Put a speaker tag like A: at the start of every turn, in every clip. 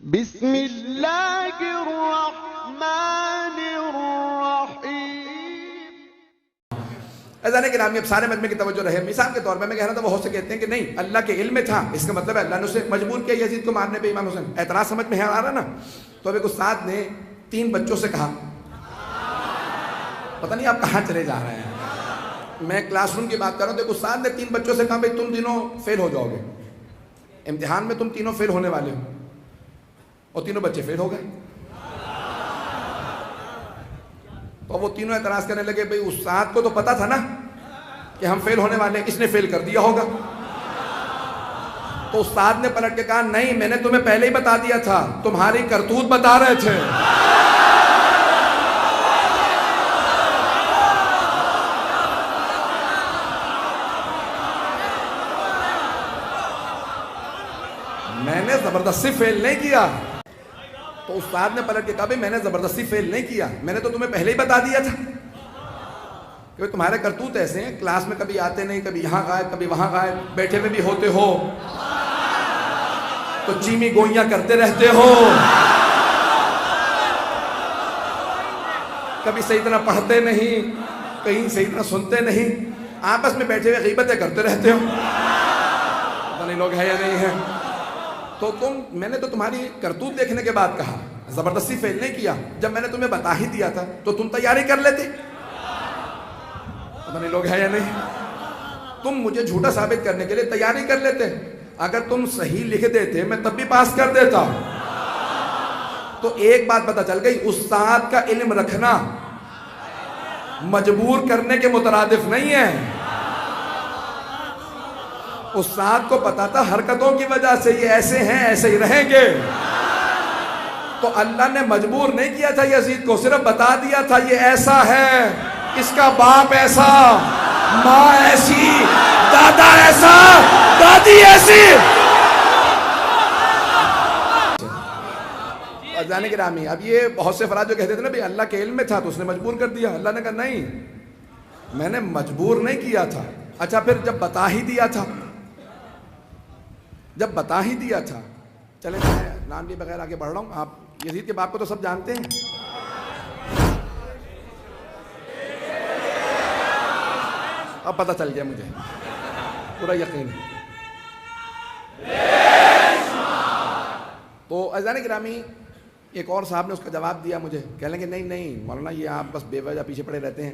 A: بسم اللہ الرحمن الرحیم۔
B: اذان گرامی، اب سارے مجمع کی توجہ رہے۔ مثال کے طور پہ میں کہہ رہا تھا، وہ ہو سے کہتے ہیں کہ نہیں اللہ کے علم میں تھا، اس کا مطلب ہے اللہ نے اسے مجبور کیا یزید کو مارنے پہ۔ امام حسین اعتراض سمجھ میں آ رہا نا؟ تو اب ایک استاد نے 3 بچوں سے کہا، پتہ نہیں آپ کہاں چلے جا رہے ہیں، میں کلاس روم کی بات کر رہا ہوں۔ تو ایک استاد نے 3 بچوں سے کہا بھائی تم تینوں فیل ہو جاؤ گے امتحان میں، تم تینوں فیل ہونے والے ہو، اور تینوں بچے فیل ہو گئے۔ تو وہ تینوں اعتراض کرنے لگے، بھئی استاد کو تو پتا تھا نا کہ ہم فیل ہونے والے ہیں، اس نے فیل کر دیا ہوگا۔ تو استاد نے پلٹ کے کہا، نہیں میں نے تمہیں پہلے ہی بتا دیا تھا، تمہاری کرتوت بتا رہے تھے۔ میں نے زبردستی فیل نہیں کیا۔ تو استاد نے پلٹ کے کہا، بھئی میں نے زبردستی فیل نہیں کیا، میں نے تو تمہیں پہلے ہی بتا دیا تھا کہ تمہارے کرتوت ایسے ہیں، کلاس میں کبھی آتے نہیں، کبھی یہاں غائب کبھی وہاں غائب، بیٹھے میں بھی ہوتے ہو تو چیمی گوئیاں کرتے رہتے ہو، کبھی صحیح طرح پڑھتے نہیں، کہیں صحیح طرح سنتے نہیں، آپس میں بیٹھے ہوئے غیبتیں کرتے رہتے ہو، پتہ نہیں لوگ ہیں یا نہیں ہیں۔ تو میں نے تو تمہاری کرتوت دیکھنے کے بعد کہا، زبردستی فیل نہیں کیا، جب میں نے تمہیں بتا ہی دیا تھا تو تم تیاری کر لیتے، پتہ نہیں لوگ ہیں یا نہیں۔ تم مجھے جھوٹا ثابت کرنے کے لیے تیاری کر لیتے، اگر تم صحیح لکھ دیتے میں تب بھی پاس کر دیتا۔ تو ایک بات پتہ چل گئی، استاد کا علم رکھنا مجبور کرنے کے مترادف نہیں ہے۔ استاد کو پتا تھا حرکتوں کی وجہ سے یہ ایسے ہیں، ایسے ہی رہیں گے، تو اللہ نے مجبور نہیں کیا تھا یزید کو، صرف بتا دیا تھا یہ ایسا ہے، اس کا باپ ایسا، ماں ایسی، دادا ایسا، دادی ایسی۔ جانے کے رامی، اب یہ بہت سے افراد جو کہتے تھے نا بھئی اللہ کے علم میں تھا تو اس نے مجبور کر دیا، اللہ نے کہا نہیں میں نے مجبور نہیں کیا تھا۔ اچھا پھر جب بتا ہی دیا تھا، چلیں میں نام لیے بغیر آگے بڑھ رہا ہوں، آپ یزید کے باپ کو تو سب جانتے ہیں، اب پتہ چل گیا مجھے، پورا یقین ہے۔ تو عزیزان گرامی، ایک اور صاحب نے اس کا جواب دیا مجھے، کہہ لیں گے نہیں مولانا یہ آپ بس بے وجہ پیچھے پڑے رہتے ہیں،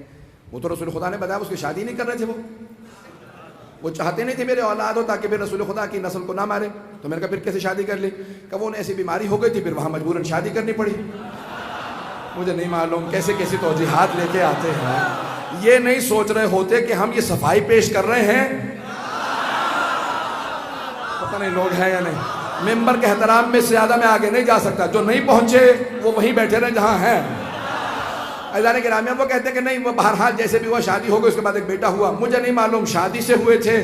B: وہ تو رسول خدا نے بتایا اس کی شادی نہیں کر رہے تھے، وہ چاہتے نہیں تھے میرے اولاد ہو تاکہ پھر رسول خدا کی نسل کو نہ مارے، تو میں نے کہا پھر کیسے شادی کر لی؟ کہ وہ ایسی بیماری ہو گئی تھی پھر وہاں مجبوراً شادی کرنی پڑی۔ مجھے نہیں معلوم کیسے کیسی توضیحات لے کے آتے ہیں، یہ نہیں سوچ رہے ہوتے کہ ہم یہ صفائی پیش کر رہے ہیں، پتہ نہیں لوگ ہیں یا نہیں۔ ممبر کے احترام میں زیادہ میں آگے نہیں جا سکتا، جو نہیں پہنچے وہ وہیں بیٹھے رہے جہاں ہیں۔ عزیزان گرامی، وہ کہتے ہیں کہ نہیں وہ بہرحال جیسے بھی ہوا شادی ہو گئی، اس کے بعد ایک بیٹا ہوا، مجھے نہیں معلوم شادی سے ہوئے تھے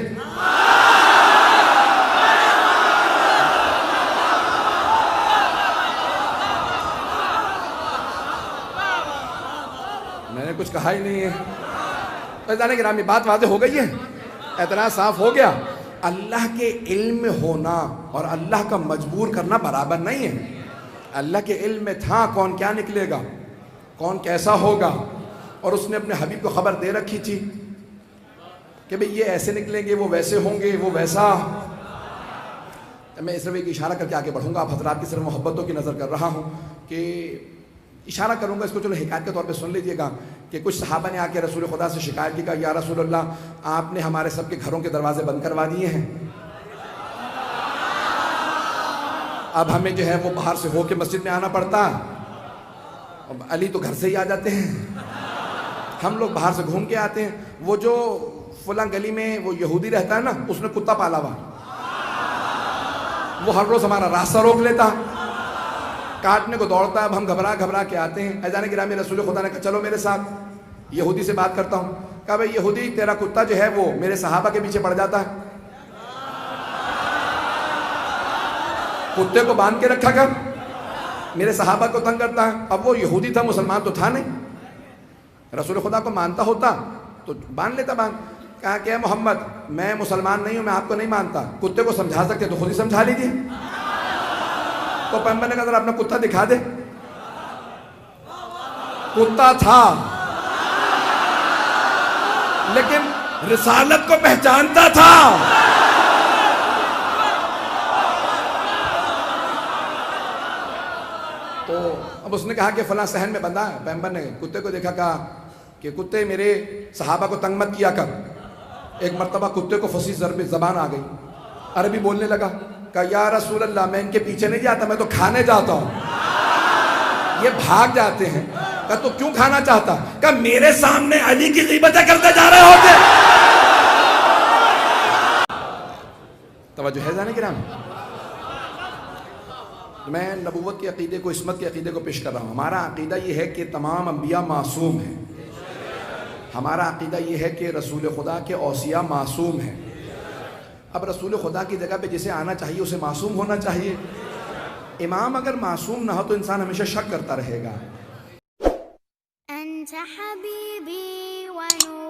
B: میں نے کچھ کہا ہی نہیں ہے۔ عزیزان گرامی، بات واضح ہو گئی ہے، اعتراض صاف ہو گیا۔ اللہ کے علم میں ہونا اور اللہ کا مجبور کرنا برابر نہیں ہے۔ اللہ کے علم میں تھا کون کیا نکلے گا، کون کیسا ہوگا، اور اس نے اپنے حبیب کو خبر دے رکھی تھی کہ بھئی یہ ایسے نکلیں گے، وہ ویسے ہوں گے، وہ ویسا۔ میں صرف ایک اشارہ کر کے آگے بڑھوں گا، آپ حضرات کی صرف محبتوں کی نظر کر رہا ہوں کہ اشارہ کروں گا، اس کو چلو حکایت کے طور پہ سن لیجئے گا کہ کچھ صحابہ نے آ کے رسول خدا سے شکایت کی، کہا یا رسول اللہ آپ نے ہمارے سب کے گھروں کے دروازے بند کروا دیے ہیں، اب ہمیں جو ہے وہ باہر سے ہو کے مسجد میں آنا پڑتا، علی تو گھر سے ہی آ جاتے ہیں، ہم لوگ باہر سے گھوم کے آتے ہیں، وہ جو فلاں گلی میں وہ یہودی رہتا ہے نا، اس نے کتا پالا ہوا، وہ ہر روز ہمارا راستہ روک لیتا، کاٹنے کو دوڑتا ہے، اب ہم گھبرا کے آتے ہیں۔ عزیزان گرامی، رسول خدا نے کہا چلو میرے ساتھ، یہودی سے بات کرتا ہوں۔ کہا بھئی یہودی تیرا کتا جو ہے وہ میرے صحابہ کے پیچھے پڑ جاتا ہے، کتے کو باندھ کے رکھا کر، میرے صحابہ کو تنگ کرتا ہے۔ اب وہ یہودی تھا، مسلمان تو تھا نہیں، رسول خدا کو مانتا ہوتا تو باندھ لیتا باندھ۔ کہا کہ محمد میں مسلمان نہیں ہوں، میں آپ کو نہیں مانتا، کتے کو سمجھا سکتے تو خود ہی سمجھا لیجیے۔ تو پیغمبر نے کہا ذرا اپنا کتا دکھا دے. کتا تھا لیکن رسالت کو پہچانتا تھا. تو اب اس نے کہا کہ فلاں صحن میں بندہ ہے. پیغمبر نے کتے کو دیکھا, کہا کہ کتے میرے صحابہ کو تنگ مت کیا کر. ایک مرتبہ کتے کو فصیح زبان آ گئی, عربی بولنے لگا. کہا یا رسول اللہ میں ان کے پیچھے نہیں جاتا, میں تو کھانے جاتا ہوں, یہ بھاگ جاتے ہیں. کہا تو کیوں کھانا چاہتا؟ کہا میرے سامنے علی کی غیبتیں کرتے جا رہے ہوتے. توجہ ہے جانے کرام. میں نبوت کے عقیدے کو, عصمت کے عقیدے کو پیش کر رہا ہوں. ہمارا عقیدہ یہ ہے کہ تمام انبیاء معصوم ہیں. ہمارا عقیدہ یہ ہے کہ رسول خدا کے اوصیاء معصوم ہیں. اب رسول خدا کی جگہ پہ جسے آنا چاہیے اسے معصوم ہونا چاہیے. امام اگر معصوم نہ ہو تو انسان ہمیشہ شک کرتا رہے گا.
C: أنت حبيبي ونور